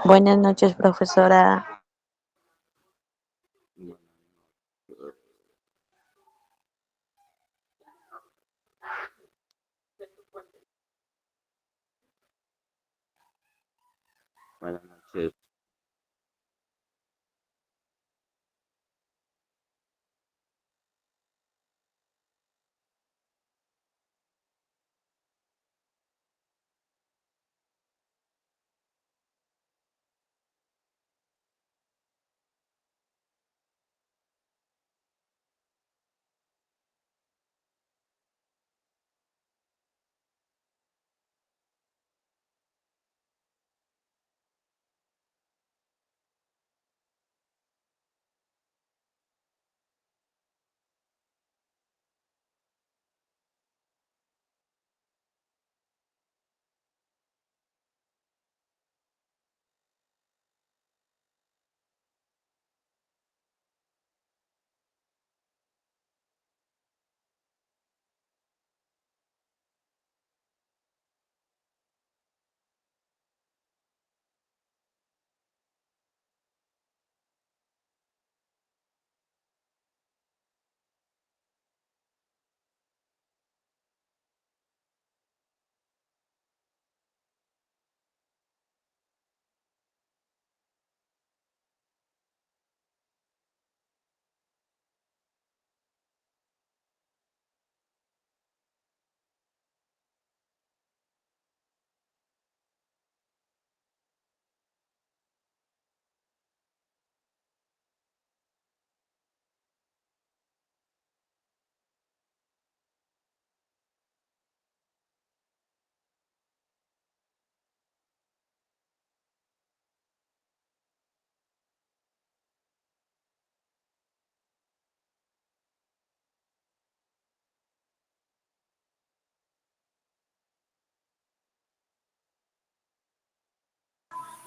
Buenas noches, profesora. Buenas noches.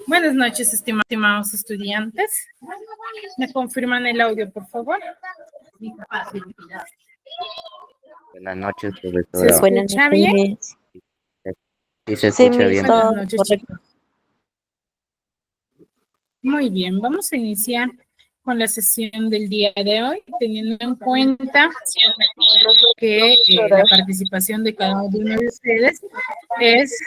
Buenas noches, estimados estudiantes. ¿Me confirman el audio, por favor? Buenas noches, ¿Se profesora. Buenas escucha bien? noches. Sí, se Sí, escucha bien. Buenas todo noches, correcto. chicos. Muy bien, vamos a iniciar con la sesión del día de hoy, teniendo en cuenta que la participación de cada uno de ustedes es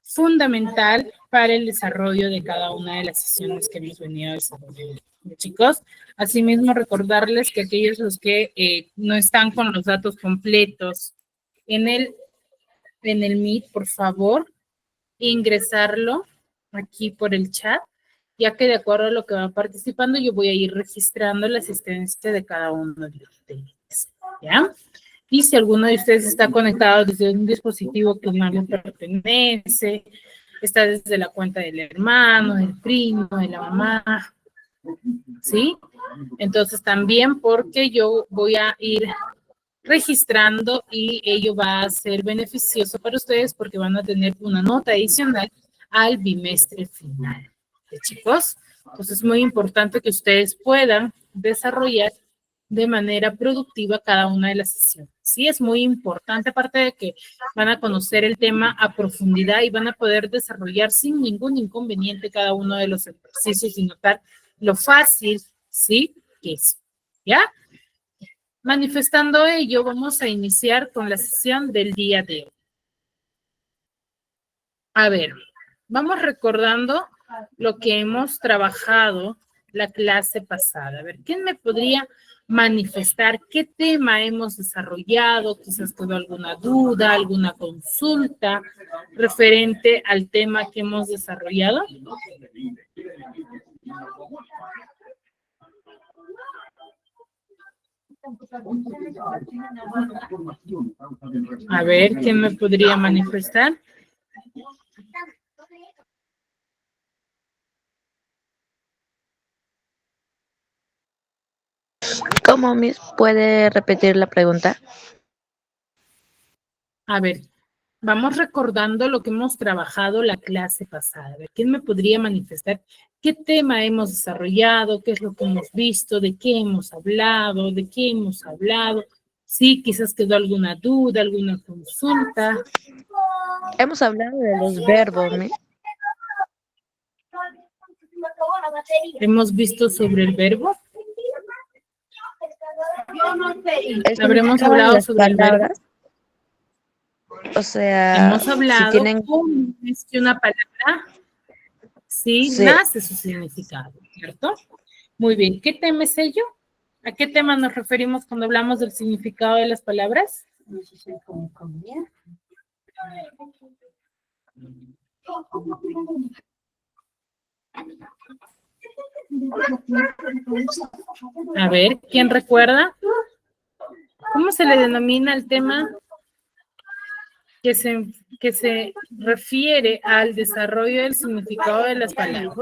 fundamental para el desarrollo de cada una de las sesiones que hemos venido desarrollando. Chicos, asimismo recordarles que aquellos los que no están con los datos completos en el Meet, por favor, ingresarlo aquí por el chat, ya que de acuerdo a lo que va participando, yo voy a ir registrando la asistencia de cada uno de ustedes, ¿ya? Y si alguno de ustedes está conectado desde un dispositivo que no le pertenece, está desde la cuenta del hermano, del primo, de la mamá, ¿sí? Entonces también porque yo voy a ir registrando y ello va a ser beneficioso para ustedes porque van a tener una nota adicional al bimestre final. ¿Sí, chicos? Entonces es muy importante que ustedes puedan desarrollar de manera productiva cada una de las sesiones. Sí, es muy importante, aparte de que van a conocer el tema a profundidad y van a poder desarrollar sin ningún inconveniente cada uno de los ejercicios y notar lo fácil, ¿sí? Que es, ¿ya? Manifestando ello, vamos a iniciar con la sesión del día de hoy. A ver, vamos recordando lo que hemos trabajado la clase pasada. A ver, ¿quién me podría manifestar qué tema hemos desarrollado? Quizás tuvo alguna duda, alguna consulta referente al tema que hemos desarrollado. A ver, ¿quién me podría manifestar? ¿Cómo puede repetir la pregunta? A ver, vamos recordando lo que hemos trabajado la clase pasada. A ver, ¿quién me podría manifestar qué tema hemos desarrollado, qué es lo que hemos visto, de qué hemos hablado, de qué hemos hablado? Sí, quizás quedó alguna duda, alguna consulta. Hemos hablado de los verbos, Miss. Hemos visto sobre el verbo. El Habremos significado de hablado las sobre el verbo. palabras. O sea, Hemos hablado si tienen... cómo es que una palabra sí Sí. nace su significado, ¿cierto? Muy bien. ¿Qué tema es ello? ¿A qué tema nos referimos cuando hablamos del significado de las palabras? A ver, ¿quién recuerda? ¿Cómo se le denomina el tema que se refiere al desarrollo del significado de las palabras?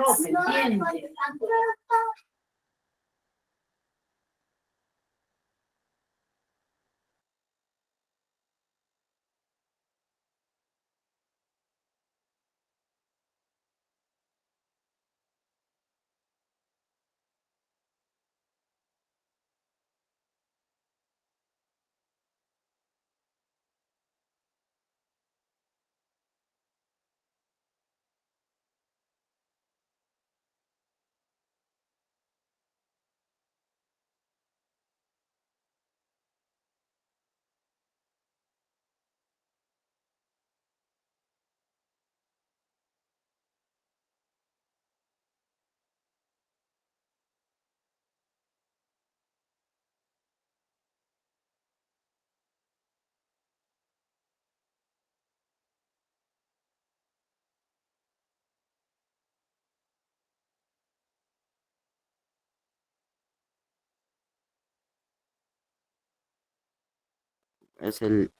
Es el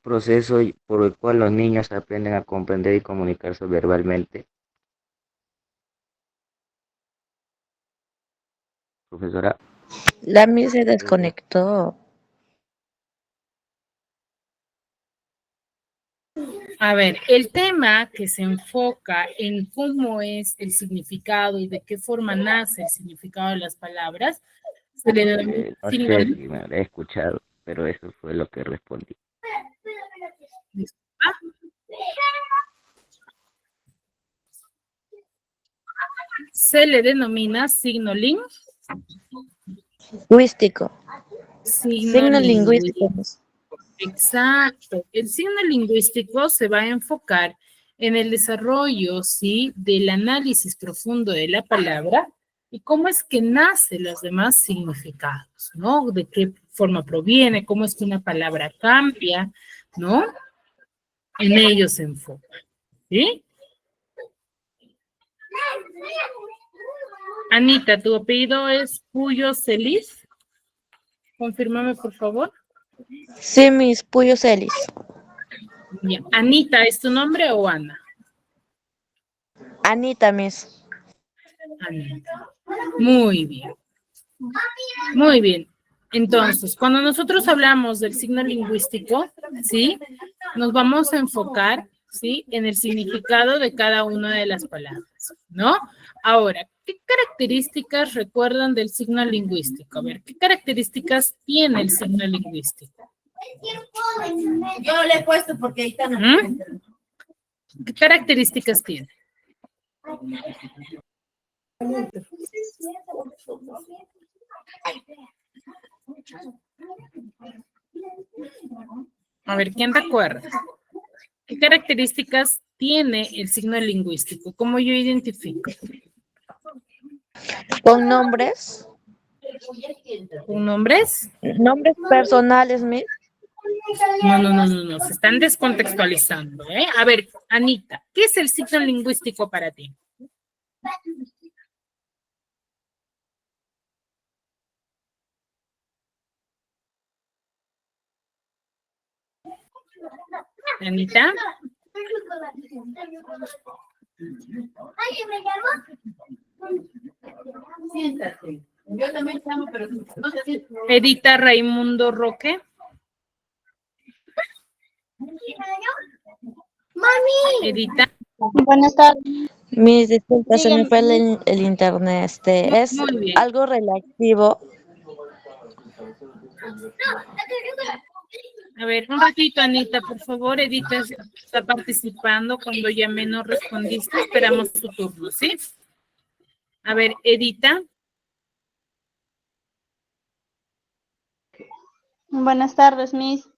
proceso por el cual los niños aprenden a comprender y comunicarse verbalmente. Profesora, La Miss se desconectó. A ver, el tema que se enfoca en cómo es el significado y de qué forma nace el significado de las palabras, se le denomina no signo sé líquido. si me habré escuchado, pero eso fue lo que respondí. Se le denomina signo Lingüístico. signo Lingüístico, Miss. Exacto. El signo lingüístico se va a enfocar en el desarrollo, ¿sí?, del análisis profundo de la palabra y cómo es que nacen los demás significados, ¿no? De qué forma proviene, cómo es que una palabra cambia, ¿no? En ello se enfoca, ¿sí? Anita, ¿tu apellido es Puyo Celis? Confírmame, por favor. Sí, Miss, Puyo Celis. Bien. Anita, ¿es tu nombre o Ana? Anita, Miss. Anita. Muy bien. Muy bien. Entonces, cuando nosotros hablamos del signo lingüístico, ¿sí? Nos vamos a enfocar, ¿sí?, en el significado de cada una de las palabras, ¿no? Ahora, ¿qué características recuerdan del signo lingüístico? A ver, ¿qué características tiene el signo lingüístico? Yo no le he puesto porque ahí están. ¿Qué características tiene? A ver, ¿quién recuerda? ¿Qué características tiene el signo lingüístico? ¿Cómo yo identifico? Con nombres. ¿Con nombres? Nombres personales, Miss. No, se están descontextualizando, ¿eh? A ver, Anita, ¿qué es el signo lingüístico para ti? Anita. Siéntate. Yo también llamo, pero no sé si... Edita Raimundo Roque. Edita. Buenas tardes. Miss, disculpa, se me fue el internet. Es Muy bien. algo relativo. A ver, un ratito, Anita, por favor. Edita está participando. Cuando llamé no respondiste. Esperamos tu turno, ¿sí? A ver, Edita. Buenas tardes, Miss.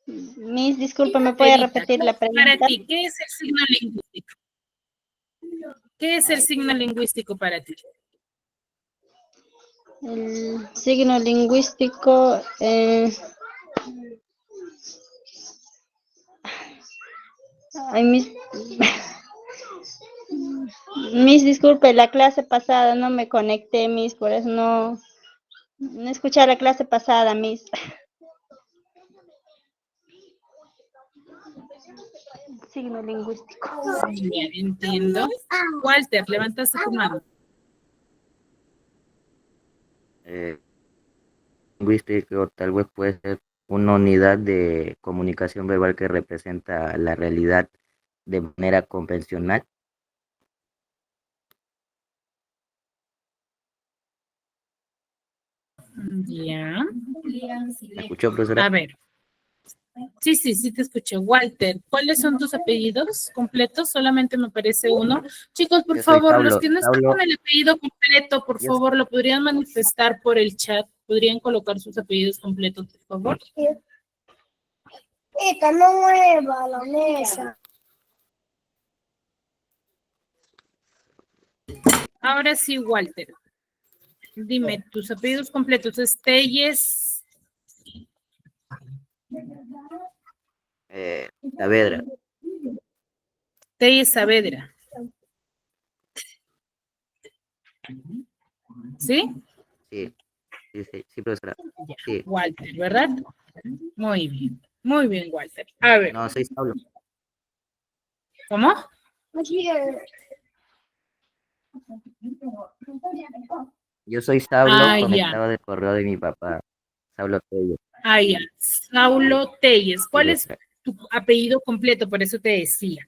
Miss, disculpe, ¿me puede Edita, repetir la para pregunta? ti, ¿qué es el signo lingüístico? ¿Qué es el signo lingüístico para ti? El signo lingüístico, ay, Miss, disculpe, la clase pasada no me conecté, Miss, por eso no escuché la clase pasada, Miss. Signo lingüístico. Bien, entiendo. Walter, levantaste tu mano. Lingüístico tal vez puede ser una unidad de comunicación verbal que representa la realidad de manera convencional. Ya. ¿Me escuchó, profesora? A ver. Sí, te escuché. Walter, ¿cuáles son tus apellidos completos? Solamente me parece uno. Chicos, por Yo soy favor, los Saulo. que no están con el apellido completo, por Yo- favor, lo podrían manifestar por el chat. ¿Podrían colocar sus apellidos completos, por favor? Esta no mueva la mesa. Ahora sí, Walter. Dime, tus apellidos completos es Telles. Saavedra. Telles Saavedra. ¿Sí? Sí, profesora. Ya. Sí. Walter, ¿verdad? Muy bien. Muy bien, Walter. A ver, No, soy Saulo. ¿cómo? Yo soy Saulo, Ah, ya. conectado del correo de mi papá. Saulo Tello. Ah, ya. Saulo Telles. Sí, ¿Cuál es profesora. tu apellido completo? Por eso te decía.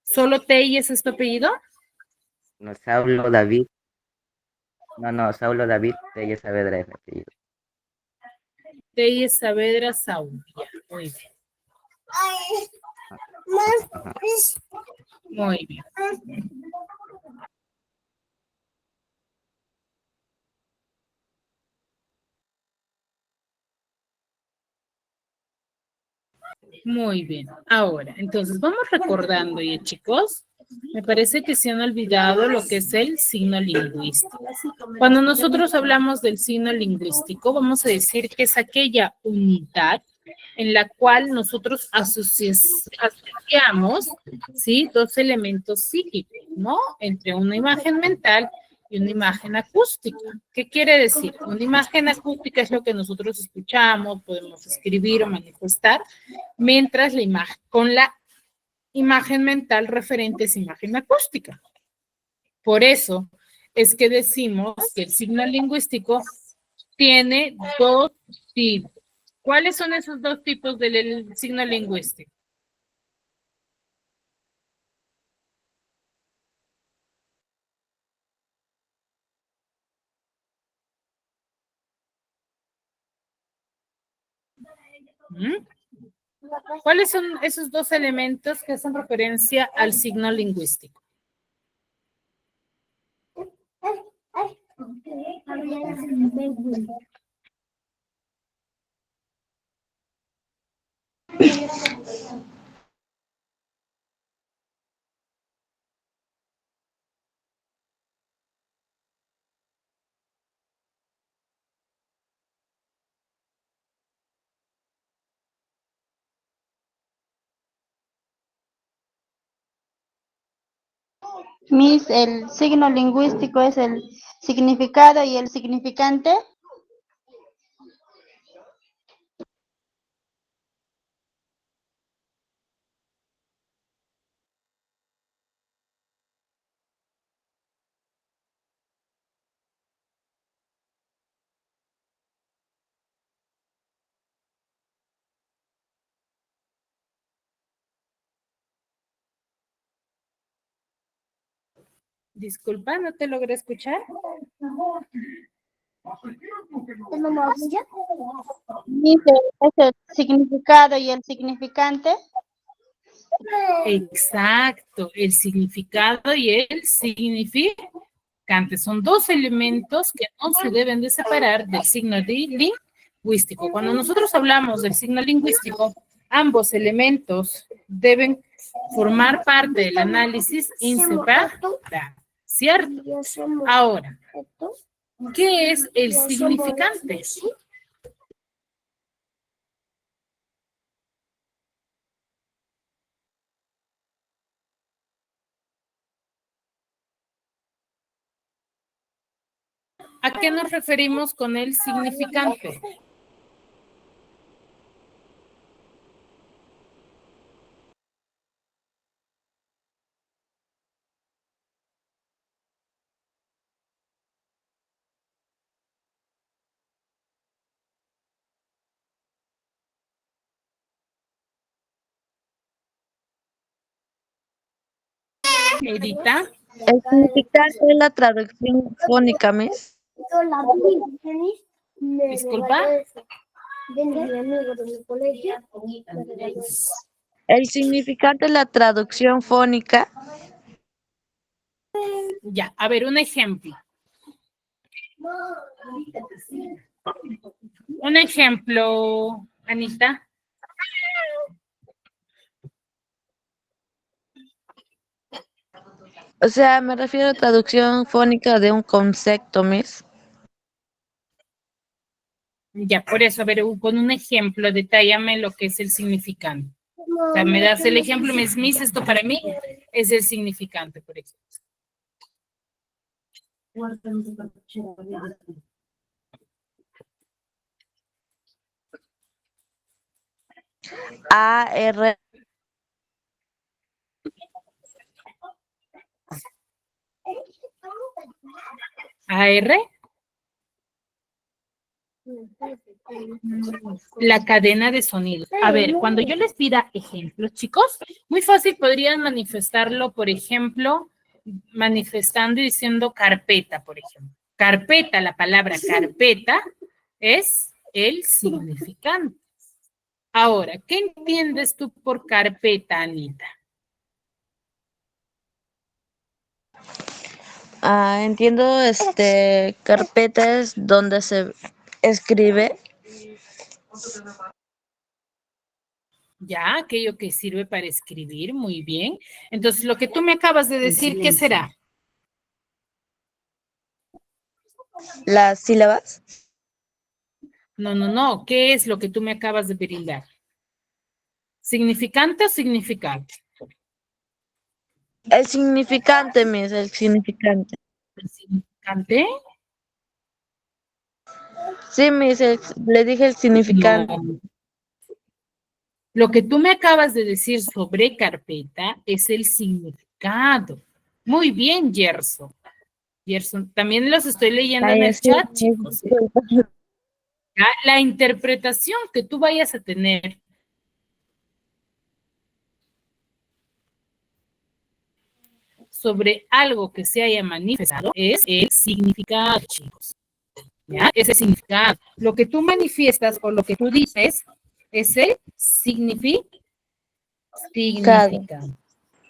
¿Solo Telles es tu apellido? No, Saulo David. No, Saulo David Tello Saavedra es mi apellido. Telles Saavedra Saulo. Ya, muy bien. Ajá. Muy bien. Muy bien. Ahora, entonces vamos recordando ya, chicos. Me parece que se han olvidado lo que es el signo lingüístico. Cuando nosotros hablamos del signo lingüístico, vamos a decir que es aquella unidad en la cual nosotros asociamos, ¿sí? Dos elementos psíquicos, ¿no? Entre una imagen mental y una imagen acústica. ¿Qué quiere decir? Una imagen acústica es lo que nosotros escuchamos, podemos escribir o manifestar, mientras la imagen, con la imagen mental referente es imagen acústica. Por eso es que decimos que el signo lingüístico tiene dos tipos. ¿Cuáles son esos dos tipos del signo lingüístico? ¿Mm? ¿Cuáles son esos dos elementos que hacen referencia al signo lingüístico? Miss, el signo lingüístico es el significado y el significante. Disculpa, no te logré escuchar. ¿Es lo más ya? Dice, es el significado y el significante. Exacto, el significado y el significante son dos elementos que no se deben de separar del signo lingüístico. Cuando nosotros hablamos del signo lingüístico, ambos elementos deben formar parte del análisis inseparable, ¿cierto? Ahora, ¿qué es el significante? ¿A qué nos referimos con el significante? Edita. El significante es la traducción fónica, Miss. Disculpa. El significante es la traducción fónica. Ya, a ver, un ejemplo. Un ejemplo, Anita. O sea, me refiero a traducción fónica de un concepto, Miss. Ya, por eso, a ver, con un ejemplo, detállame lo que es el significante. O sea, me das el ejemplo, Miss, esto para mí es el significante, por ejemplo. AR. AR. La cadena de sonidos. A ver, cuando yo les pida ejemplos, chicos, muy fácil podrían manifestarlo, por ejemplo, manifestando y diciendo carpeta, por ejemplo. Carpeta, la palabra carpeta es el significante. Ahora, ¿qué entiendes tú por carpeta, Anita? Entiendo, carpeta es donde se escribe. Ya, aquello que sirve para escribir, muy bien. Entonces, lo que tú me acabas de decir, ¿qué será? Las sílabas. No. ¿Qué es lo que tú me acabas de brindar? ¿Significante o significante? El significante, Miss, el significante. ¿El significante? Sí, Miss, le dije el significante. No. Lo que tú me acabas de decir sobre carpeta es el significado. Muy bien, Gerson. Gerson, también los estoy leyendo en el chat, chicos. Ya, la interpretación que tú vayas a tener sobre algo que se haya manifestado es el significado, chicos. ¿Ya? Es el significado. Lo que tú manifiestas o lo que tú dices es el significado.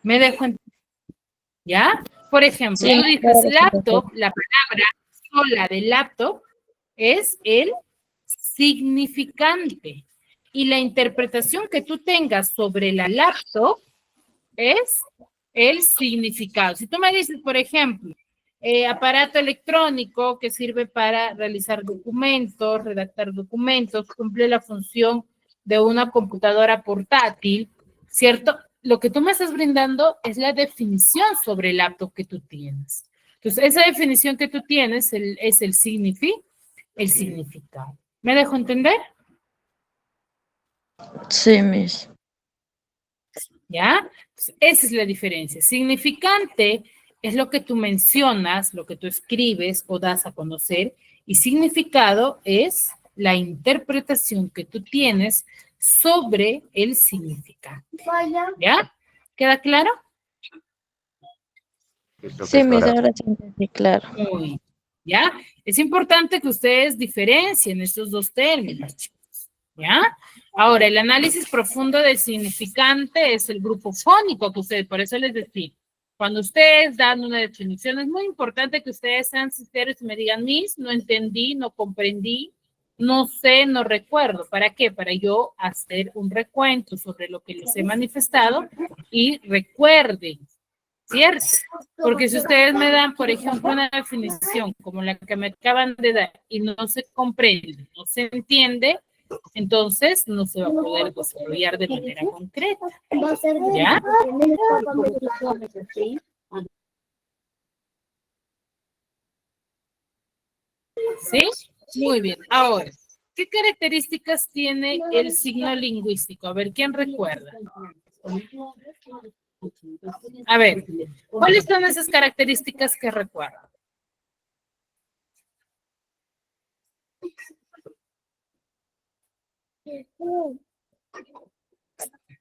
¿Me dejo entender? ¿Ya? Por ejemplo, Sí, tú dices claro, laptop, la palabra sola de laptop es el significante. Y la interpretación que tú tengas sobre la laptop es el significado. Si tú me dices, por ejemplo, aparato electrónico que sirve para realizar documentos, redactar documentos, cumple la función de una computadora portátil, ¿cierto? Lo que tú me estás brindando es la definición sobre el laptop que tú tienes. Entonces, esa definición que tú tienes es el significado. ¿Me dejo entender? Sí, Miss. ¿Ya? Entonces, esa es la diferencia. Significante es lo que tú mencionas, lo que tú escribes o das a conocer, y significado es la interpretación que tú tienes sobre el significado. ¿Ya? ¿Queda claro? Sí, Sí, Miss, profesora. ahora sí entendí, claro. Muy ¿Ya? Es importante que ustedes diferencien estos dos términos, chicos. ¿Ya? Ahora, el análisis profundo del significante es el grupo fónico que ustedes, por eso les decía, cuando ustedes dan una definición, es muy importante que ustedes sean sinceros y me digan, Miss, no entendí, no comprendí, no sé, no recuerdo. ¿Para qué? Para yo hacer un recuento sobre lo que les he manifestado y recuerden, ¿cierto? Porque si ustedes me dan, por ejemplo, una definición como la que me acaban de dar y no se comprende, no se entiende, entonces no se va a poder desarrollar de manera concreta. ¿Ya? ¿Sí? Muy bien. Ahora, ¿qué características tiene el signo lingüístico? A ver, ¿quién recuerda? A ver, ¿cuáles son esas características que recuerdan?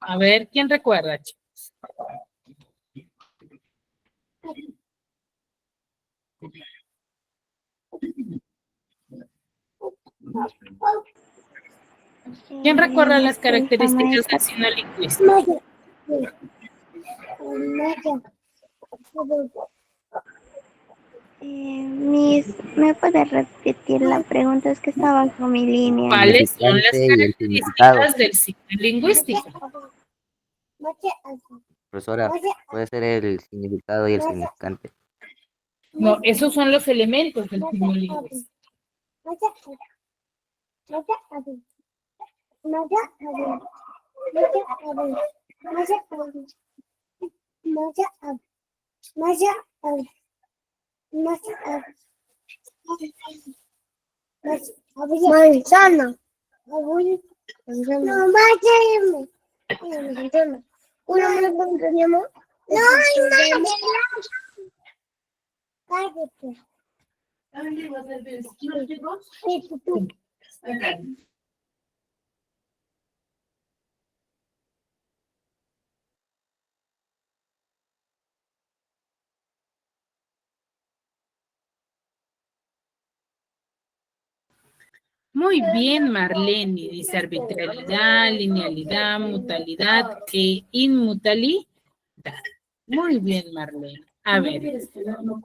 A ver, ¿quién recuerda, chicos? ¿Quién recuerda las características del signo lingüístico? Miss, ¿me puede repetir la pregunta? Es que estaba con mi línea. ¿Cuáles son las Significante y el significado. características del signo lingüístico? Profesora, puede ser el significado y el significante. No, esos son los elementos del signo lingüístico. Manzana. No, váyame. Una manzana. No, cállate. Muy bien, Marlene, dice arbitrariedad, linealidad, mutalidad e inmutalidad. Muy bien, Marlene. A ver,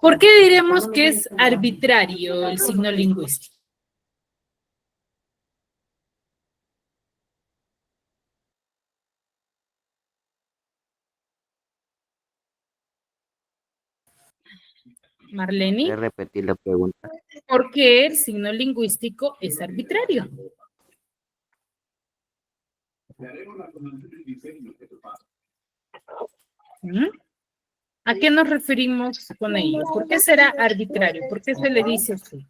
¿por qué diremos que es arbitrario el signo lingüístico? Marlene, ¿Puede repetir la pregunta? ¿por qué el signo lingüístico es arbitrario? ¿Mm? ¿A qué nos referimos con ello? ¿Por qué será arbitrario? ¿Por qué se le dice así?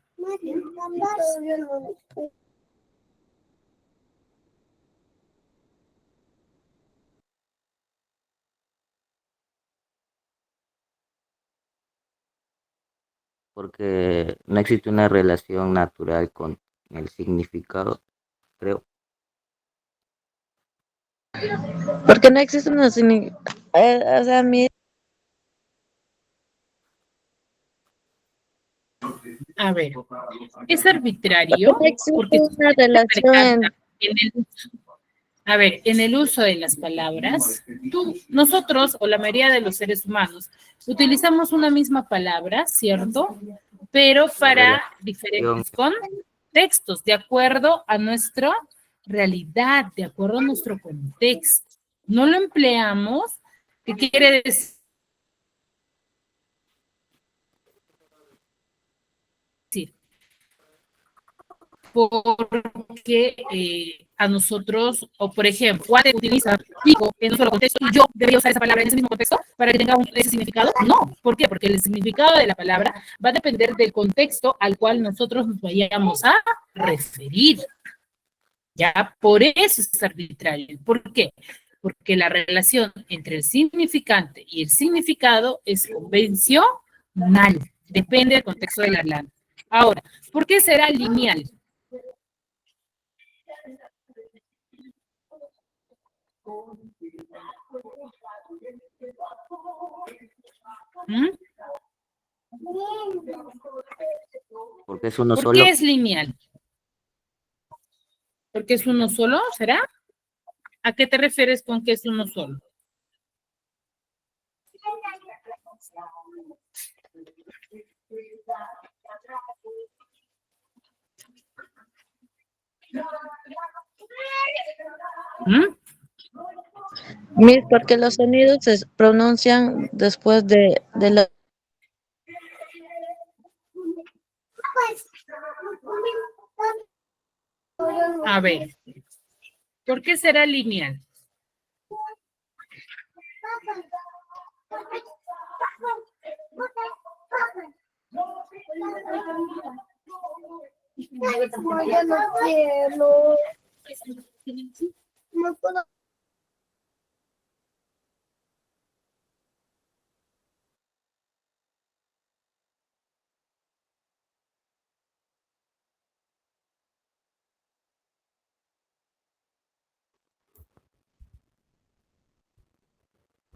Porque no existe una relación natural con el significado, creo. Porque no existe una o sea, A ver, es arbitrario no existe porque una relación en el uso. A ver, en el uso de las palabras, nosotros o la mayoría de los seres humanos utilizamos una misma palabra, ¿cierto? Pero para diferentes contextos, de acuerdo a nuestra realidad, de acuerdo a nuestro contexto. No lo empleamos, ¿qué quiere decir? Porque a nosotros, o por ejemplo, Juan utiliza pico en otro contexto y yo debería usar esa palabra en ese mismo contexto para que tenga ese significado. No, ¿por qué? Porque el significado de la palabra va a depender del contexto al cual nosotros nos vayamos a referir. Ya, por eso es arbitrario. ¿Por qué? Porque la relación entre el significante y el significado es convencional. Depende del contexto de la hablante. Ahora, ¿por qué será lineal? ¿Mm? Porque es uno ¿Por solo. qué es lineal? ¿Porque es uno solo? ¿Será? ¿A qué te refieres con que es uno solo? ¿Mm? Miss, porque los sonidos se pronuncian después de la... A ver, ¿por qué será lineal? No, yo no quiero. No puedo.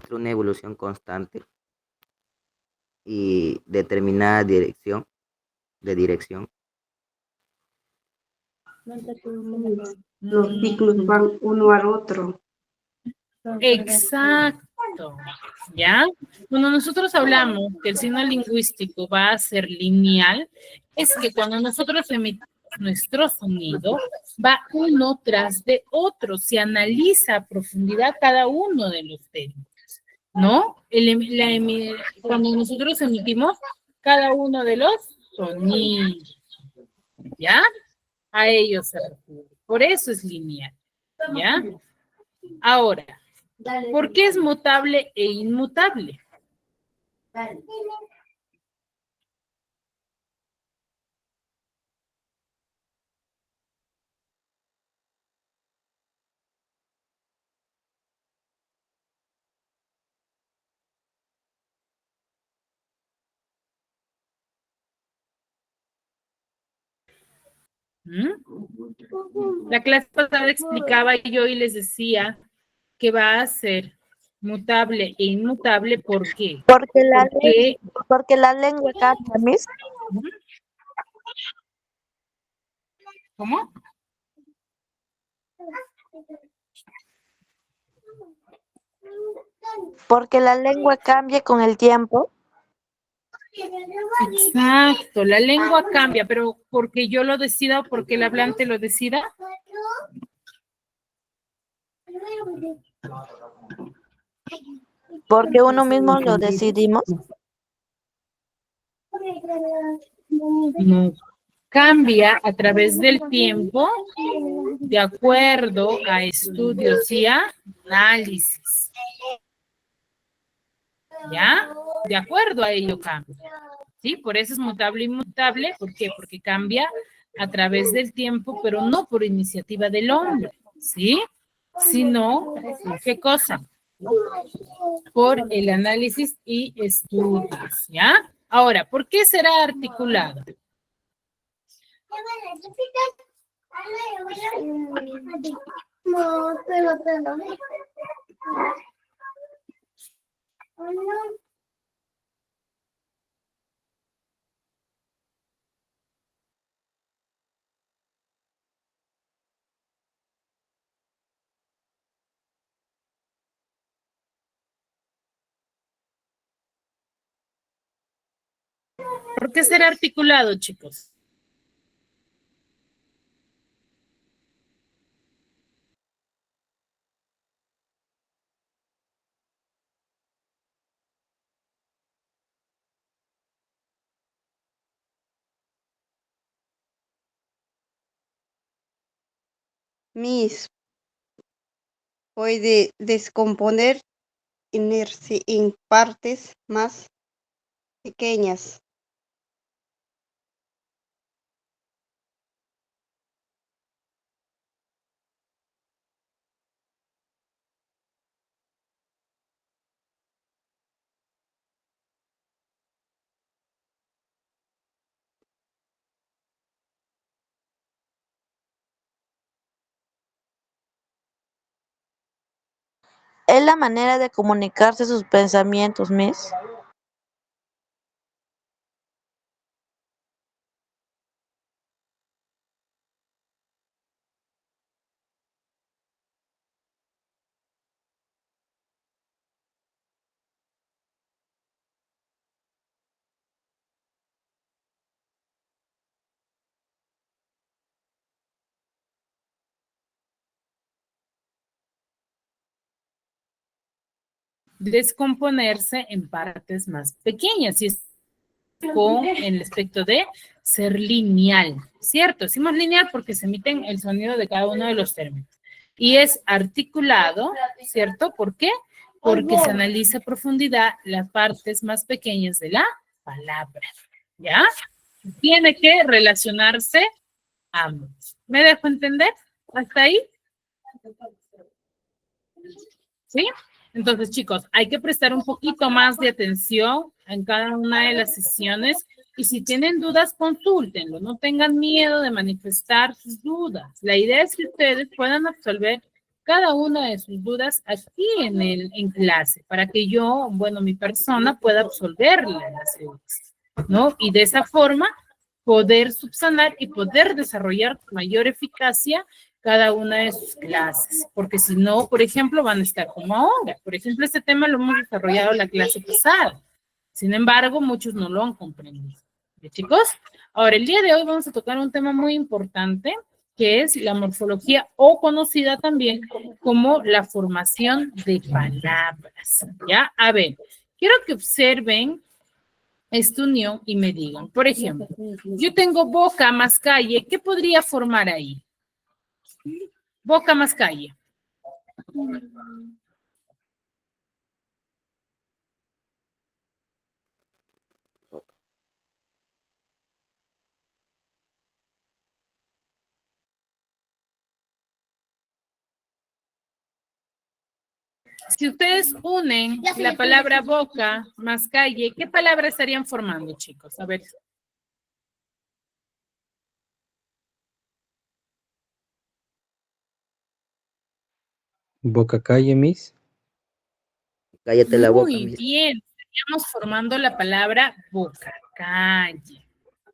Es una evolución constante y determinada dirección. Los ciclos van uno al otro. Exacto. ¿Ya? Cuando nosotros hablamos que el signo lingüístico va a ser lineal, es que cuando nosotros emitimos nuestro sonido, va uno tras de otro, se analiza a profundidad cada uno de los términos, ¿no? Cuando nosotros emitimos cada uno de los sonidos, ¿ya? A ellos se refiere. Por eso es lineal, ¿ya? Ahora, ¿por qué es mutable e inmutable? La clase pasada explicaba yo y les decía que va a ser mutable e inmutable, ¿por qué? Porque, porque la lengua cambia, Miss. ¿cómo? Porque la lengua cambia con el tiempo. Exacto, la lengua cambia, pero porque yo lo decida o porque el hablante lo decida. Porque uno mismo lo decidimos. No. Cambia a través del tiempo de acuerdo a estudios y a análisis. ¿Ya? De acuerdo a ello cambia. ¿Sí? Por eso es mutable e inmutable. ¿Por qué? Porque cambia a través del tiempo, pero no por iniciativa del hombre. ¿Sí? Sino, ¿qué cosa? Por el análisis y estudios. ¿Ya? Ahora, ¿por qué será articulado? No, pero. ¿Por qué será articulado, chicos? Miss puede descomponer en partes más pequeñas. Es la manera de comunicarse sus pensamientos, Miss. descomponerse en partes más pequeñas y es con el aspecto de ser lineal, ¿cierto? Decimos lineal porque se emiten el sonido de cada uno de los términos. Y es articulado, ¿cierto? ¿Por qué? Porque se analiza a profundidad las partes más pequeñas de la palabra, ¿ya? Tiene que relacionarse ambos. ¿Me dejo entender? ¿Hasta ahí? ¿Sí? Entonces, chicos, hay que prestar un poquito más de atención en cada una de las sesiones y si tienen dudas, consúltenlo. No tengan miedo de manifestar sus dudas. La idea es que ustedes puedan absolver cada una de sus dudas aquí en clase para que yo, bueno, mi persona pueda absolverle las dudas, ¿no? Y de esa forma poder subsanar y poder desarrollar con mayor eficacia cada una de sus clases, porque si no, por ejemplo, van a estar como ahora. Por ejemplo, este tema lo hemos desarrollado la clase pasada. Sin embargo, muchos no lo han comprendido. ¿Bien, chicos? Ahora, el día de hoy vamos a tocar un tema muy importante, que es la morfología o conocida también como la formación de palabras. ¿Ya? A ver, quiero que observen esta unión y me digan, por ejemplo, yo tengo boca más calle, ¿qué podría formar ahí? Boca más calle. Si ustedes unen la palabra boca más calle, ¿qué palabra estarían formando, chicos? A ver. Boca calle, Miss. Cállate la boca, Muy Miss. bien, estaríamos formando la palabra boca calle,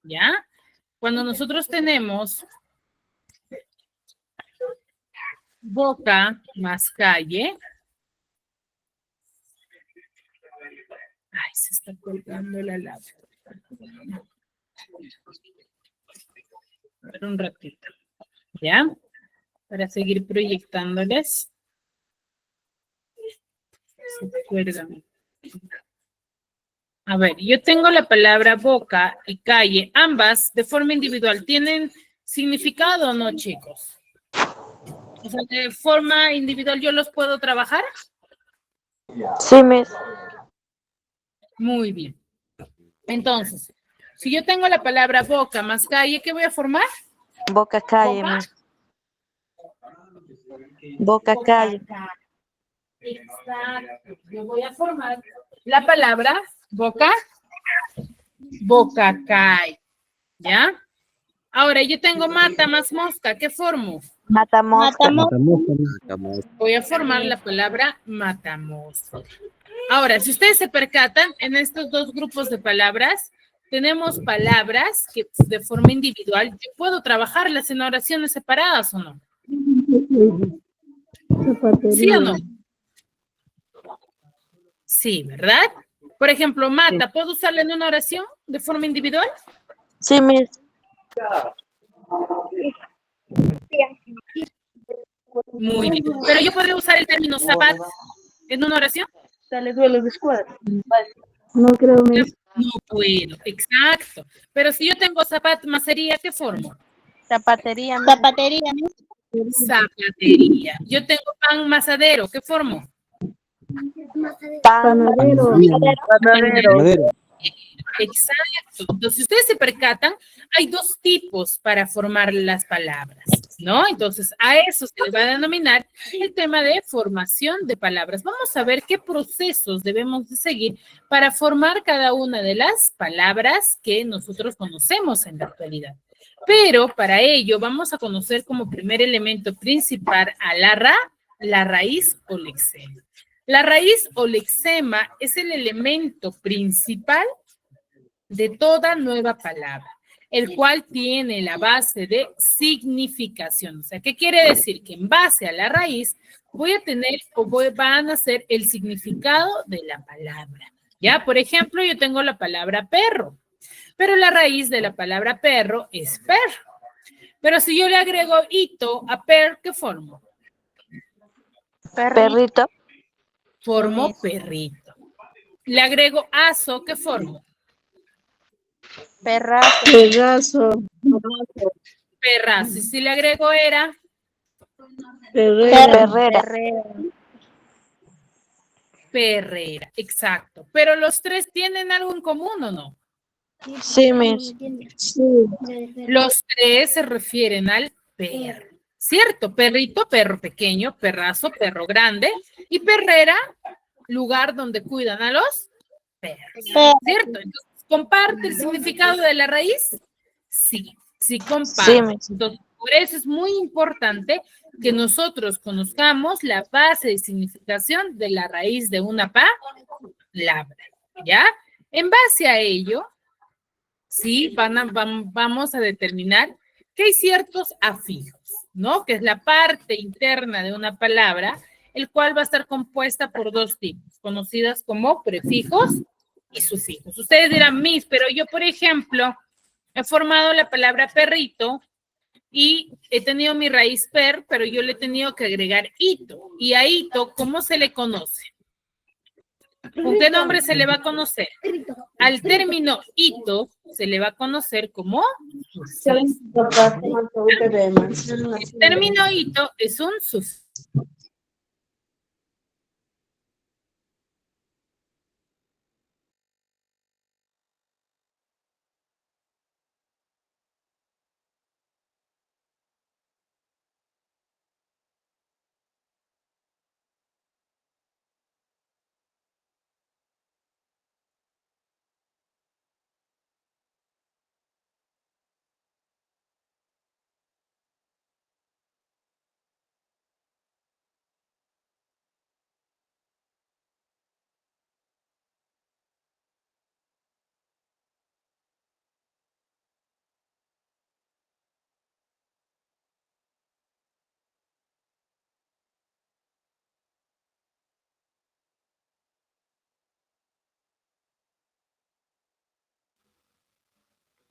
¿ya? Cuando nosotros tenemos boca más calle, ay, se está colgando la lámpara. A ver, un ratito, ¿ya? Para seguir proyectándoles. Se cuelgan. A ver, yo tengo la palabra boca y calle, ambas de forma individual. ¿Tienen significado o no, chicos? O sea, de forma individual yo los puedo trabajar. Sí, Miss. Muy bien. Entonces, si yo tengo la palabra boca más calle, ¿qué voy a formar? Boca calle, Boca. Miss. Boca calle. Exacto. Yo voy a formar la palabra boca, boca calle. ¿Ya? Ahora yo tengo mata más mosca. ¿Qué formo? Matamosca. Matamosca. Voy a formar la palabra matamosca. Ahora, si ustedes se percatan, en estos dos grupos de palabras, tenemos palabras que de forma individual, yo puedo trabajarlas en oraciones separadas o no. ¿Sí o no? Sí, ¿verdad? Por ejemplo, mata, ¿puedo usarla en una oración de forma individual? Sí, Miss. Muy bien. Pero yo podría usar el término zapat en una oración. No creo, Miss. No puedo, exacto. Pero si yo tengo zapat macería, ¿qué formo? Zapatería, Miss. Zapatería, Miss. Zapatería. Yo tengo pan masadero, ¿qué formo? Panadero. Panadero. Exacto. Entonces, si ustedes se percatan, hay dos tipos para formar las palabras, ¿no? Entonces, a eso se le va a denominar el tema de formación de palabras. Vamos a ver qué procesos debemos de seguir para formar cada una de las palabras que nosotros conocemos en la actualidad. Pero para ello vamos a conocer como primer elemento principal a la raíz o lexema. La raíz o lexema es el elemento principal de toda nueva palabra, el cual tiene la base de significación. O sea, ¿qué quiere decir? Que en base a la raíz voy a tener van a ser el significado de la palabra. Ya, por ejemplo, yo tengo la palabra perro, pero la raíz de la palabra perro es perro. Pero si yo le agrego ito a per, ¿qué formo? Perrito. Formo perrito. Le agrego aso, ¿qué formo? Pedazo. Perrazo. Y si le agrego era, Perrera. perrera. Exacto. Pero los tres tienen algo en común, ¿o no? Sí, Miss. Los tres se refieren al perro. ¿Cierto? Perrito, perro pequeño, perrazo, perro grande. Y perrera, lugar donde cuidan a los perros. ¿Cierto? Entonces, ¿comparte el significado de la raíz? Sí, sí comparte. Sí, Miss. Entonces, por eso es muy importante que nosotros conozcamos la base de significación de la raíz de una palabra, ¿ya? En base a ello, sí, vamos a determinar que hay ciertos afijos, ¿no? Que es la parte interna de una palabra, el cual va a estar compuesta por dos tipos, conocidas como prefijos y sufijos. Ustedes dirán, Miss, pero yo, por ejemplo, he formado la palabra perrito y he tenido mi raíz per, pero yo le he tenido que agregar ito. Y a ito, ¿cómo se le conoce? ¿Con qué nombre se le va a conocer? Al término ito se le va a conocer como sufijo. El término ito es un sufijo.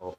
Oh,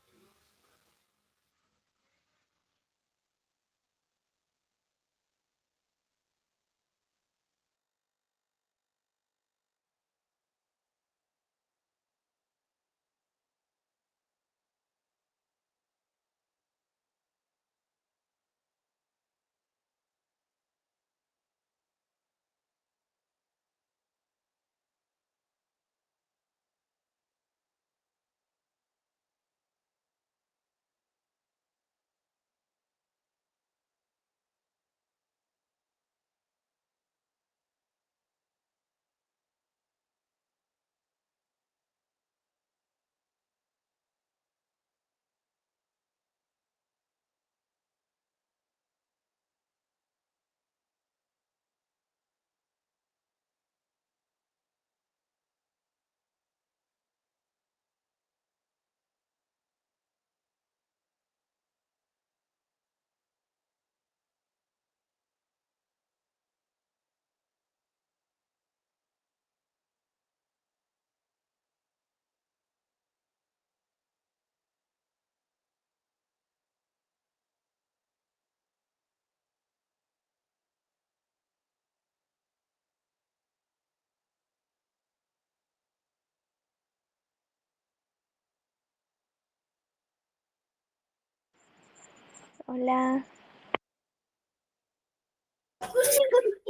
Hola.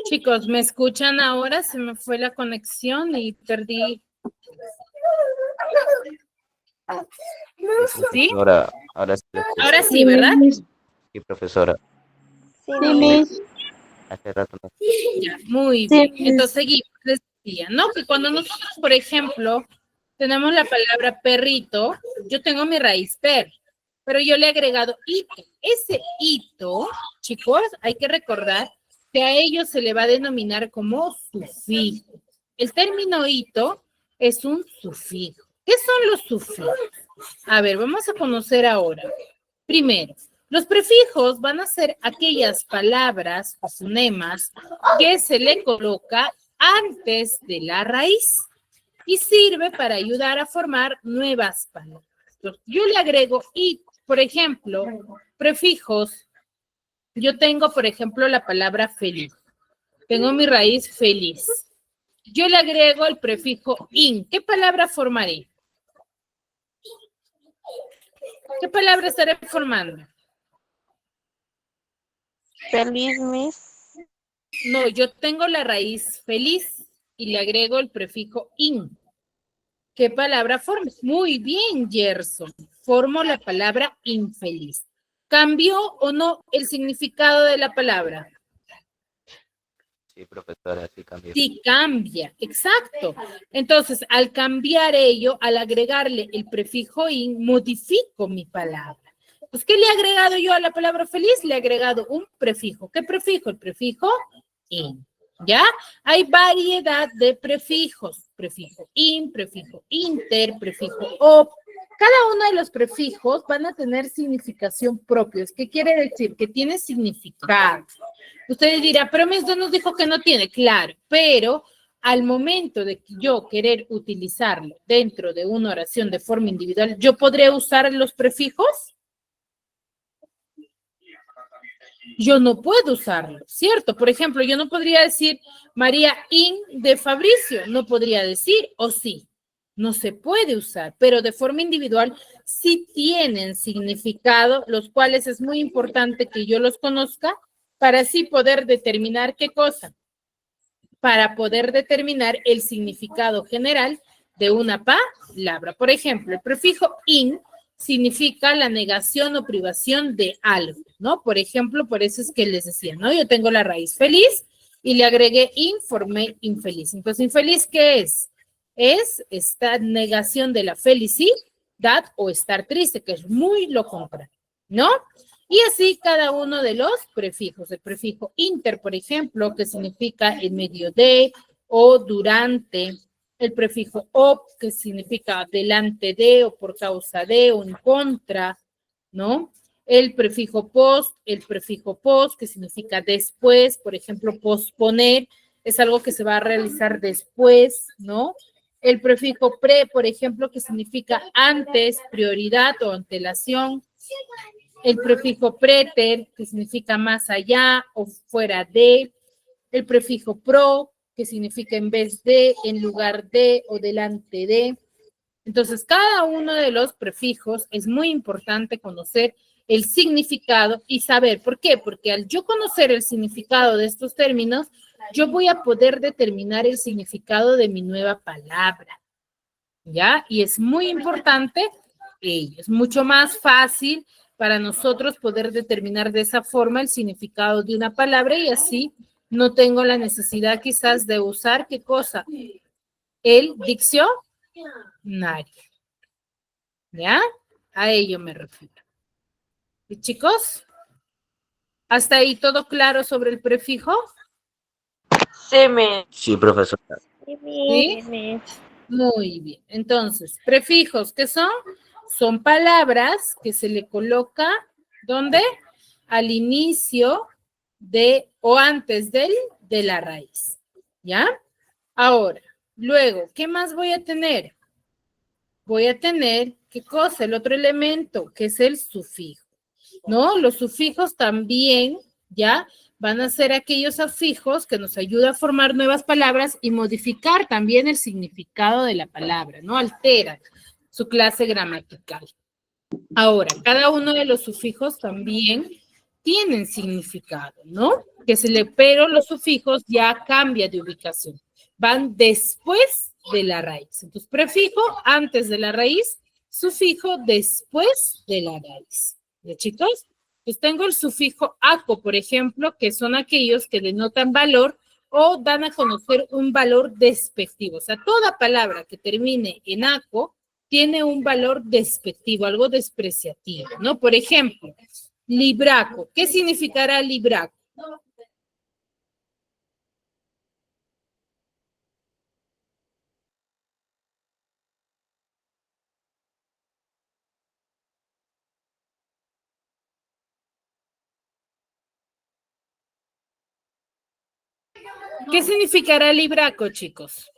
Chicos, ¿me escuchan ahora? Se me fue la conexión y perdí. ¿Sí? Ahora sí lo escucho. Ahora sí, ¿verdad? Sí, profesora. Sí, Miss. Hace rato no. Ya, muy bien. Entonces seguimos. Les decía, ¿no? Que cuando nosotros, por ejemplo, tenemos la palabra perrito, yo tengo mi raíz per, pero yo le he agregado ito. Ese ito, chicos, hay que recordar que a ello se le va a denominar como sufijo. El término ito es un sufijo. ¿Qué son los sufijos? A ver, vamos a conocer ahora. Primero, los prefijos van a ser aquellas palabras o fonemas que se le coloca antes de la raíz y sirve para ayudar a formar nuevas palabras. Entonces, yo le agrego y, por ejemplo, prefijos. Yo tengo, por ejemplo, la palabra feliz. Tengo mi raíz feliz. yo le agrego el prefijo in. ¿Qué palabra formaré? ¿Qué palabra estaré formando? Feliz, Miss. No, yo tengo la raíz feliz y le agrego el prefijo in. ¿Qué palabra formo? Muy bien, Gerson. Formo la palabra infeliz. ¿Cambió o no el significado de la palabra? Sí, profesora, sí cambió. Sí, cambia, exacto. Entonces, al cambiar ello, al agregarle el prefijo in, modifico mi palabra. Pues, ¿qué le he agregado yo a la palabra feliz? Le he agregado un prefijo. ¿Qué prefijo? El prefijo in. ¿Ya? Hay variedad de prefijos. Prefijo in, prefijo inter, prefijo op. Cada uno de los prefijos van a tener significación propia. ¿Qué quiere decir? Que tiene significado. Ustedes dirán, pero Miss no nos dijo que no tiene. Claro, pero al momento de yo querer utilizarlo dentro de una oración de forma individual, ¿yo podré usar los prefijos? Yo no puedo usarlo, ¿cierto? Por ejemplo, yo no podría decir María in de Fabricio, no podría decir, o sí, no se puede usar, pero de forma individual sí tienen significado, los cuales es muy importante que yo los conozca para así poder determinar qué cosa, para poder determinar el significado general de una palabra. Por ejemplo, el prefijo in significa la negación o privación de algo, ¿no? Por ejemplo, por eso es que les decía, ¿no? Yo tengo la raíz feliz y le agregué in, formé infeliz. Entonces, infeliz, ¿qué es? Es esta negación de la felicidad o estar triste, que es muy lo contrario, ¿no? Y así cada uno de los prefijos. El prefijo inter, por ejemplo, que significa en medio de o durante. El prefijo op, que significa delante de o por causa de o en contra, ¿no? El prefijo post, que significa después, por ejemplo, posponer, es algo que se va a realizar después, ¿no? El prefijo pre, por ejemplo, que significa antes, prioridad o antelación. El prefijo preter, que significa más allá o fuera de. El prefijo pro, que significa en vez de, en lugar de o delante de. Entonces, cada uno de los prefijos es muy importante conocer el significado y saber por qué. Porque al yo conocer el significado de estos términos, yo voy a poder determinar el significado de mi nueva palabra. ¿Ya? Y es muy importante ello. Es mucho más fácil para nosotros poder determinar de esa forma el significado de una palabra y así no tengo la necesidad quizás de usar, ¿qué cosa? El diccionario. ¿Ya? A ello me refiero. ¿Y chicos? ¿Hasta ahí todo claro sobre el prefijo? Sí, profesora. ¿Sí? Muy bien. Entonces, prefijos, ¿qué son? Son palabras que se le coloca, ¿dónde? Al inicio de o antes de la raíz. ¿Ya? Ahora, luego, ¿qué más voy a tener? Voy a tener, ¿qué cosa? El otro elemento, que es el sufijo. ¿No? Los sufijos también, ¿ya? Van a ser aquellos afijos que nos ayudan a formar nuevas palabras y modificar también el significado de la palabra, ¿no? Alteran su clase gramatical. Ahora, cada uno de los sufijos también tienen significado, ¿no? Pero los sufijos ya cambian de ubicación. Van después de la raíz. Entonces, prefijo antes de la raíz, sufijo después de la raíz. ¿Ya, chicos? Pues tengo el sufijo aco, por ejemplo, que son aquellos que denotan valor o dan a conocer un valor despectivo. O sea, toda palabra que termine en aco tiene un valor despectivo, algo despreciativo, ¿no? Por ejemplo, libraco. ¿Qué significará libraco? ¿Qué significará libraco, chicos?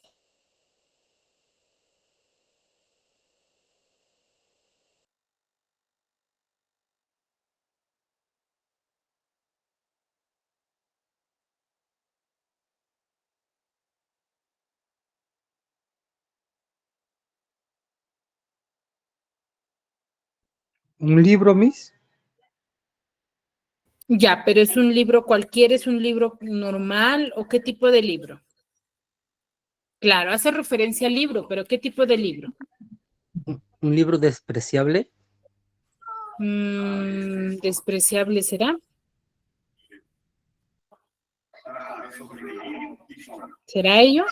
¿Un libro, Miss? Ya, pero ¿es un libro cualquiera? ¿Es un libro normal o qué tipo de libro? Claro, hace referencia al libro, pero ¿qué tipo de libro? ¿Un libro despreciable? ¿Despreciable será? ¿Será ello?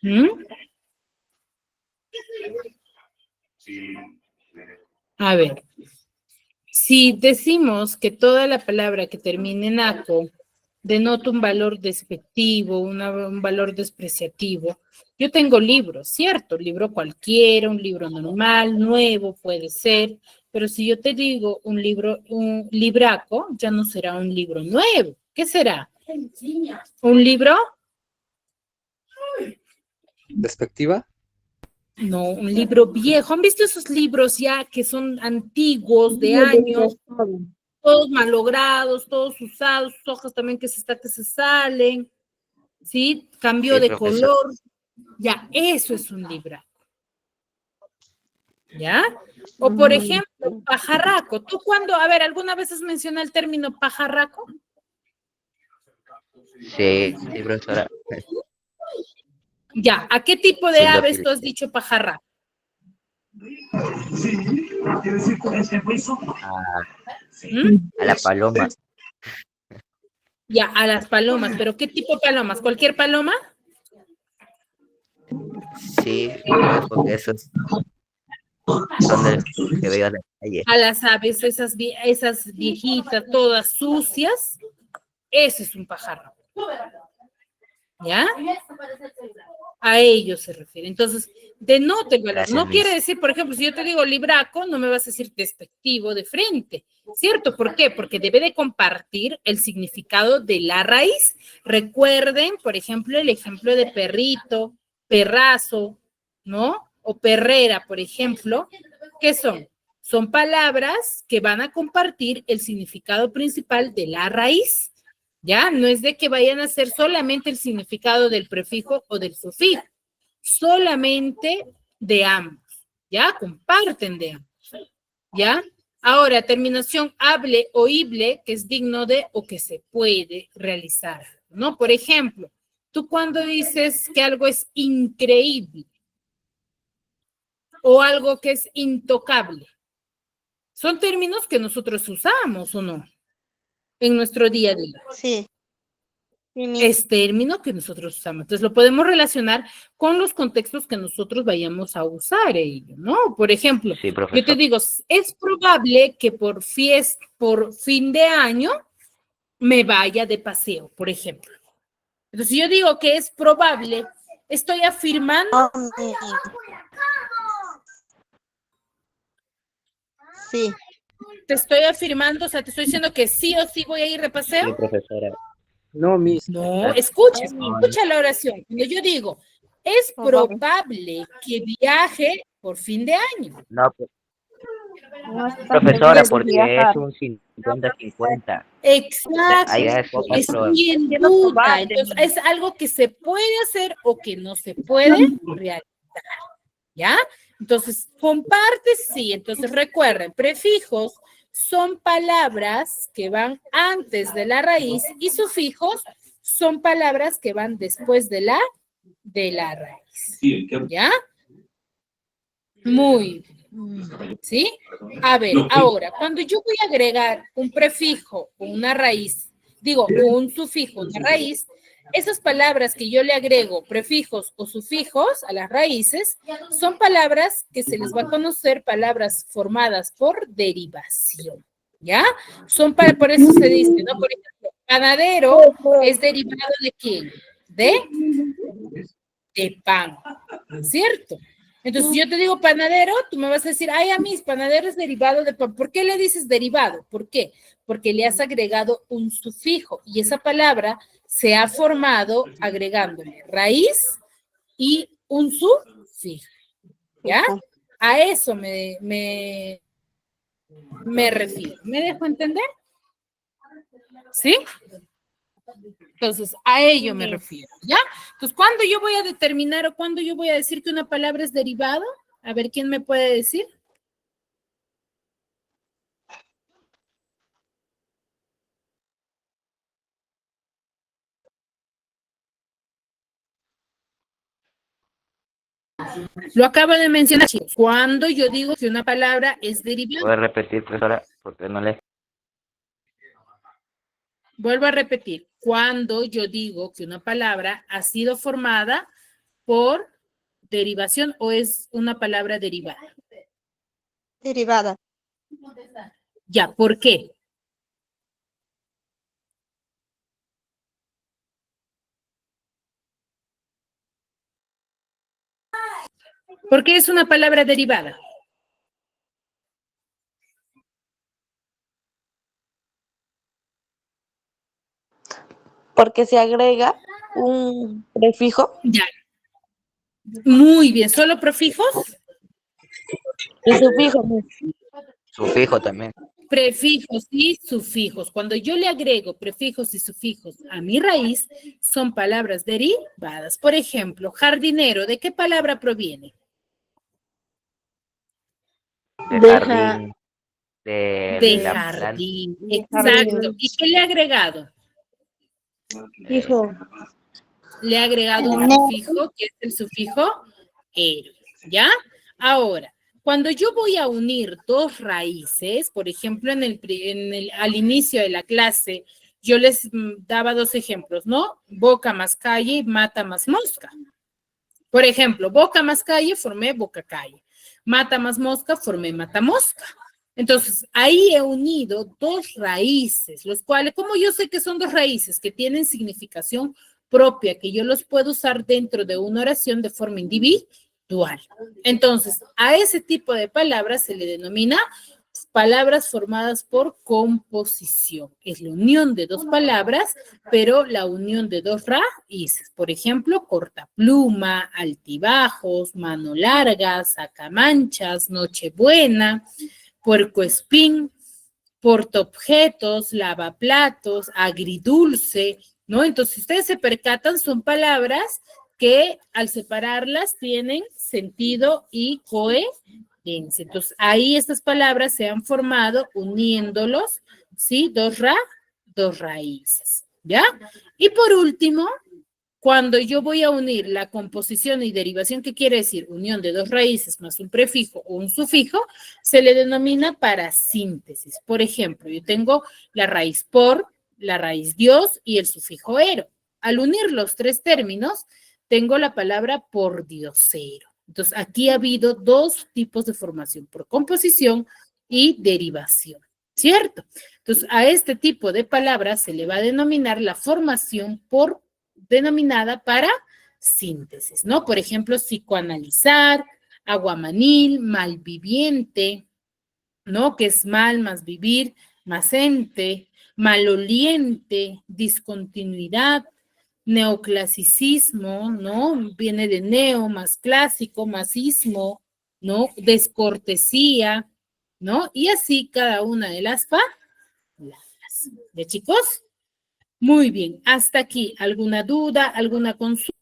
¿Mm? A ver, si decimos que toda la palabra que termine en aco denota un valor despectivo, un valor despreciativo, yo tengo libros, ¿cierto? Libro cualquiera, un libro normal, nuevo puede ser, pero si yo te digo un libro, un libraco, ya no será un libro nuevo. ¿Qué será? ¿Un libro? ¿Despectiva? No, un libro viejo. ¿Han visto esos libros ya que son antiguos, de años, todos malogrados, todos usados, sus hojas también que se salen, ¿sí? Cambió Sí, de profesor. color. Ya, eso es un libro. ¿Ya? O por ejemplo, pajarraco. ¿Tú cuándo, a ver, alguna vez has mencionado el término pajarraco? Sí, sí, profesora. Ya, ¿a qué tipo de Sí, lo aves tú has utilicé. dicho pajarraco? ¿Mm? A la paloma. Ya, a las palomas, pero ¿qué tipo de palomas? ¿Cualquier paloma? Sí, porque esos son de los que veo en la calle. A las aves, esas viejitas, todas sucias, ese es un pajarraco. ¿Ya? A ellos se refiere. Entonces, denota el valor. Gracias, No quiere Miss. decir, por ejemplo, si yo te digo libraco, no me vas a decir despectivo de frente, ¿cierto? ¿Por qué? Porque debe de compartir el significado de la raíz. Recuerden, por ejemplo, el ejemplo de perrito, perrazo, ¿no? O perrera, por ejemplo. ¿Qué son? Son palabras que van a compartir el significado principal de la raíz. ¿Ya? No es de que vayan a ser solamente el significado del prefijo o del sufijo, solamente de ambos, ¿ya? Comparten de ambos, ¿ya? Ahora, terminación hable, oíble, que es digno de o que se puede realizar, ¿no? Por ejemplo, tú cuando dices que algo es increíble o algo que es intocable, son términos que nosotros usamos, ¿o no? En nuestro día a día. Sí. Sí, Miss. Es término que nosotros usamos. Entonces lo podemos relacionar con los contextos que nosotros vayamos a usar ello, ¿no? Por ejemplo, Sí, yo te profesor. digo, es probable que por fin de año me vaya de paseo, por ejemplo. Entonces, si yo digo que es probable, estoy afirmando. Sí. Te estoy afirmando, o sea, te estoy diciendo que sí o sí voy a ir de Sí, paseo. profesora. No, Miss. No, escucha la oración. Cuando yo digo, es probable que viaje por fin de año. No, No está profesora, seguro de porque viajar. es un 50-50. Exacto, Ahí es pocas pruebas. estoy en duda. Entonces, es algo que se puede hacer o que no se puede realizar. ¿Ya? Entonces, comparte, sí. Entonces, recuerden, prefijos son palabras que van antes de la raíz y sufijos son palabras que van después de la raíz. ¿Ya? Muy bien. ¿Sí? A ver, ahora, cuando yo voy a agregar un prefijo o una raíz, digo, un sufijo, una raíz, esas palabras que yo le agrego, prefijos o sufijos a las raíces, son palabras que se les va a conocer palabras formadas por derivación. ¿Ya? Por eso se dice, ¿no? Por ejemplo, panadero es derivado de quién? De pan, ¿cierto? Entonces, si yo te digo panadero, tú me vas a decir, ay, a mis panadero es derivado de pan. ¿Por qué le dices derivado? ¿Por qué? Porque le has agregado un sufijo y esa palabra se ha formado agregándole raíz y un sufijo. ¿Ya? A eso me refiero. ¿Me dejo entender? ¿Sí? Entonces, a ello me refiero, ¿ya? Entonces, ¿cuándo yo voy a determinar o cuándo yo voy a decir que una palabra es derivado? A ver, ¿quién me puede decir? Lo acabo de mencionar, chicos. Cuando yo digo que una palabra es derivada. ¿Puede repetir, profesora? Porque no le... Vuelvo a repetir. Cuando yo digo que una palabra ha sido formada por derivación o es una palabra derivada. Derivada. Ya, ¿por qué? ¿Por qué es una palabra derivada? Porque se agrega un prefijo Ya. Muy bien. ¿Solo prefijos? y sufijo. Sufijo también. Prefijos y sufijos. Cuando yo le agrego prefijos y sufijos a mi raíz, son palabras derivadas. Por ejemplo, jardinero, ¿de qué palabra proviene? De Deja- jardín. De la jardín. de Exacto. jardín. ¿Y qué le he agregado? Hijo. Le he agregado un sufijo, que es el sufijo ero, ¿ya? Ahora, cuando yo voy a unir dos raíces, por ejemplo, al inicio de la clase, yo les daba dos ejemplos, ¿no? Boca más calle, mata más mosca. Por ejemplo, boca más calle, formé boca calle. Mata más mosca, formé mata mosca. Entonces, ahí he unido dos raíces, los cuales, como yo sé que son dos raíces que tienen significación propia, que yo los puedo usar dentro de una oración de forma individual. Entonces, a ese tipo de palabras se le denomina palabras formadas por composición. Es la unión de dos palabras, pero la unión de dos raíces. Por ejemplo, cortapluma, altibajos, mano larga, sacamanchas, nochebuena, puercoespín, portaobjetos, lavaplatos, agridulce, ¿no? Entonces, si ustedes se percatan, son palabras que al separarlas tienen sentido y coherencia. Entonces, ahí estas palabras se han formado uniéndolos, ¿sí? Dos raíces, ¿ya? Y por último, cuando yo voy a unir la composición y derivación, ¿qué quiere decir? Unión de dos raíces más un prefijo o un sufijo, se le denomina parasíntesis. Por ejemplo, yo tengo la raíz por, la raíz Dios y el sufijo ero. Al unir los tres términos, tengo la palabra pordiosero. Entonces, aquí ha habido dos tipos de formación, por composición y derivación, ¿cierto? Entonces, a este tipo de palabras se le va a denominar la formación denominada para síntesis, ¿no? Por ejemplo, psicoanalizar, aguamanil, malviviente, ¿no? Que es mal más vivir, más ente, maloliente, discontinuidad, neoclasicismo, ¿no? Viene de neo, más clásico, más ismo, ¿no? Descortesía, ¿no? Y así cada una de las palabras. ¿De chicos? Muy bien, hasta aquí. ¿Alguna duda, alguna consulta?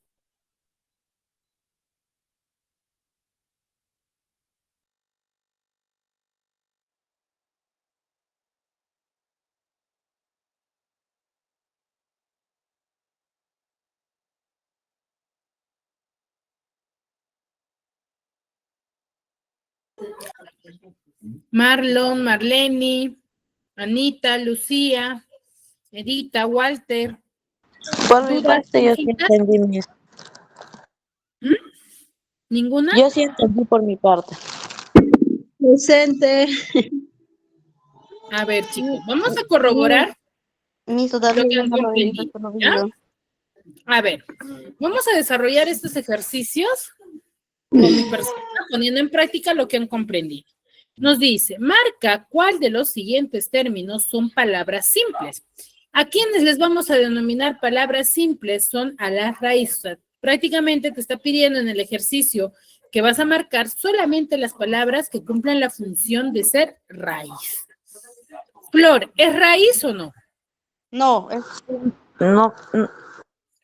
Marlon, Marlene, Anita, Lucía, Edita, Walter. Por mi ¿Dudas, parte, yo sí consultas? entendí, Miss. ¿Ninguna? Yo sí entendí por mi parte. Presente. A ver, chicos, vamos a corroborar Mis todavía lo que yo han no lo he comprendido, visto, lo ¿ya? digo. A ver, vamos a desarrollar estos ejercicios con mi persona, poniendo en práctica lo que han comprendido. Nos dice, marca cuál de los siguientes términos son palabras simples. ¿A quiénes les vamos a denominar palabras simples? Son a las raíces. Prácticamente te está pidiendo en el ejercicio que vas a marcar solamente las palabras que cumplen la función de ser raíz. Flor, ¿es raíz o no? No, No,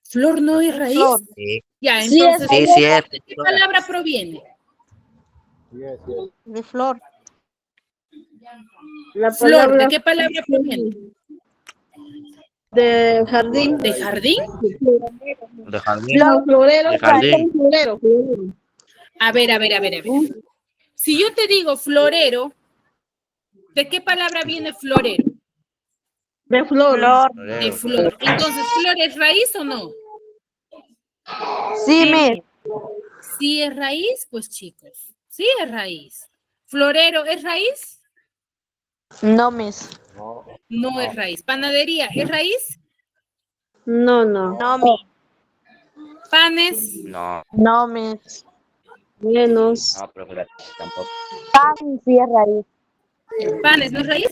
Flor no es raíz. Flor. Sí, Ya, Sí, entonces, sí, sí es. ¿de qué palabra proviene? De flor. la Flor, ¿de palabra qué palabra proviene? de jardín. ¿De jardín? De jardín. No, florero, De jardín. florero. A ver. Si yo te digo florero, ¿de qué palabra viene florero? De flor. Flor. De flor. Entonces, ¿flor es raíz o no? Sí, Miss. Si es raíz, pues chicos, sí es raíz. ¿Florero es raíz? No, Miss. No es raíz. ¿Panadería es raíz? No, no. No, Miss. ¿Panes? No, No, Miss. Menos. no, profesora, tampoco. Sí es raíz. ¿Panes no es raíz?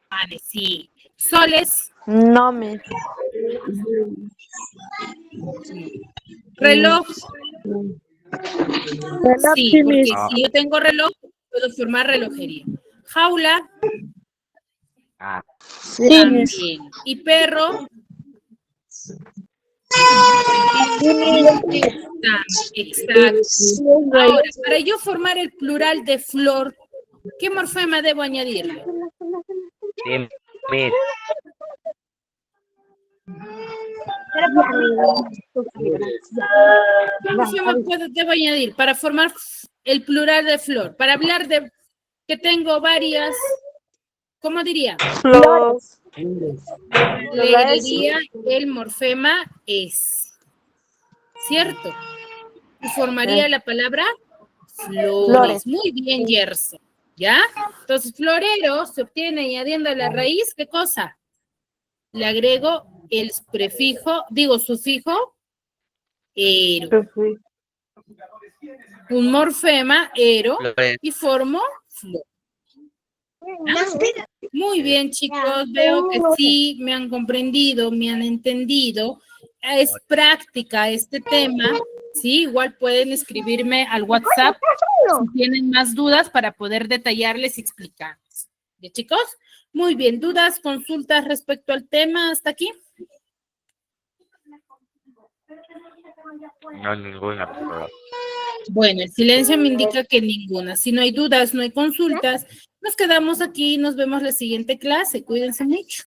Panes, sí. ¿Soles? No, Miss. ¿Reloj? Reloj, Sí, sí, porque Miss. si yo tengo reloj, puedo formar relojería. ¿Jaula? Ah, Sí, Miss. También. ¿Y perro? Exacto. Ahora, para yo formar el plural de flor, ¿qué morfema debo añadirle? sí, Miss. ¿Qué morfema debo añadir para formar el plural de flor? Para hablar de que tengo varias, ¿cómo diría? Flores. Le agregaría el morfema es, ¿cierto? Y formaría la palabra flores. Muy bien, Gerson. ¿Ya? Entonces, florero se obtiene añadiendo a la raíz, ¿qué cosa? Le agrego el prefijo, sufijo, ero. Un morfema, ero, Flores. y formo flor. Muy bien, chicos, veo que sí me han comprendido, me han entendido. Es práctica este tema, sí, igual pueden escribirme al WhatsApp si tienen más dudas para poder detallarles y explicarles. ¿Bien, chicos? Muy bien, ¿dudas, consultas respecto al tema hasta aquí? No, ninguna, profesora. Bueno, el silencio me indica que ninguna. Si no hay dudas, no hay consultas, nos quedamos aquí y nos vemos la siguiente clase. Cuídense mucho.